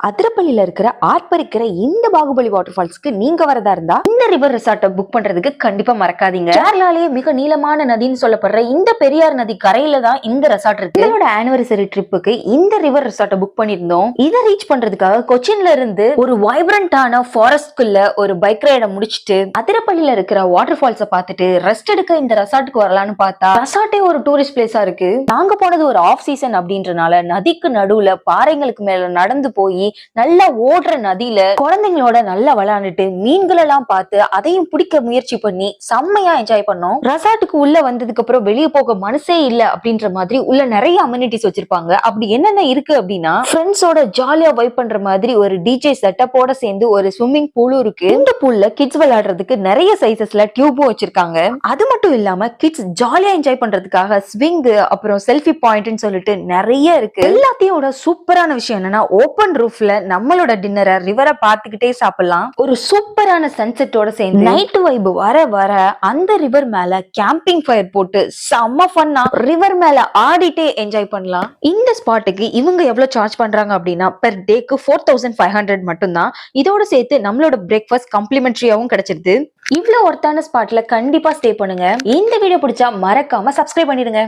அதிரப்பள்ளியில இருக்கிற ஆர்ப்பரிக்கிற இந்த பாகுபலி வாட்டர் ஃபால்ஸ்க்கு நீங்க வரதா இருந்தா இந்த ரிவர் ரிசார்ட்டை புக் பண்றதுக்கு கண்டிப்பா மறக்காதீங்க. கேரளாலேயே மிக நீளமான நதின்னு சொல்லப்படுற இந்த பெரியார் நதி கரையில தான் இந்த ரெசார்ட் இருக்கு. இதோட ஆனிவர்சரி ட்ரிப்புக்கு இந்த ரிவர் ரிசார்ட்டை புக் பண்ணிருந்தோம். இதை ரீச் பண்றதுக்காக கொச்சின்ல இருந்து ஒரு வைப்ரண்டான ஃபாரஸ்ட்குள்ள ஒரு பைக் ரைட முடிச்சிட்டு அதிரப்பள்ளியில இருக்கிற வாட்டர் ஃபால்ஸை பார்த்துட்டு ரெஸ்ட் எடுக்க இந்த ரெசார்ட்டுக்கு வரலான்னு பார்த்தா ரெசார்ட்டே ஒரு டூரிஸ்ட் பிளேஸா இருக்கு. நாங்க போனது ஒரு ஆஃப் சீசன் அப்படின்றனால நதிக்கு நடுவுல பாறைங்களுக்கு மேல நடந்து போய் நல்லா ஓடுற நதியில குழந்தைங்களோட நல்லா விளையாண்டுட்டு மீன்கள் எல்லாம் பார்த்து அதையும் பிடிக்க முயற்சி பண்ணி செம்மையா என்ஜாய் பண்ணோம். ரெசார்ட்டுக்கு உள்ள வந்ததுக்கு அப்புறம் வெளியே போக மனசே இல்ல அப்படின்ற மாதிரி உள்ள நிறைய அம்யூனிட்டிஸ் வச்சிருப்பாங்க. அப்படி என்னென்ன இருக்கு அப்படின்னா ஃப்ரெண்ட்ஸோட ஜாலியா வைப் பண்ற மாதிரி ஒரு டிஜே செட்டப்போட சேர்ந்து ஒரு ஸ்விம்மிங் பூலும் இருக்கு. இந்த பூல்ல கிட்ஸ் விளையாடுறதுக்கு நிறைய சைசஸ்ல டியூபும் வச்சிருக்காங்க. அது மட்டும் இல்லாம கிட்ஸ் ஜாலியா என்ஜாய் பண்றதுக்காக ஸ்விங் அப்புறம் செல்ஃபி பாயிண்ட்னு சொல்லிட்டு நிறைய இருக்கு. எல்லாத்தையோட சூப்பரான விஷயம் என்னன்னா ஓபன் ரூஃப்ல நம்மளோட டின்னரை ரிவரை பார்த்துக்கிட்டே சாப்பிடலாம். ஒரு சூப்பரான சன்செட்டோட சேர்ந்து நைட் வைப் வர வர அந்த ரிவர் மேல கேம்பிங் ஃபயர் போட்டு செம்ம ஃபன்னா ரிவர் மேல ஆடிட்டே என்ஜாய் பண்ணலாம். இந்த ஸ்பாட்டுக்கு இவங்க எவ்வளவு சார்ஜ் பண்றாங்க அப்படின்னா பெர் டேக்கு 4500 மட்டும்தான். இதோட சேர்த்து நம்மளோட பிரேக்ஃபாஸ்ட் காம்ப்ளிமெண்டரியாவும் கிடைச்சிருது. இவ்வளவு ஒர்த்தான ஸ்பாட்ல கண்டிப்பா ஸ்டே பண்ணுங்க. இந்த வீடியோ பிடிச்சா மறக்காம சப்ஸ்கிரைப் பண்ணிடுங்க.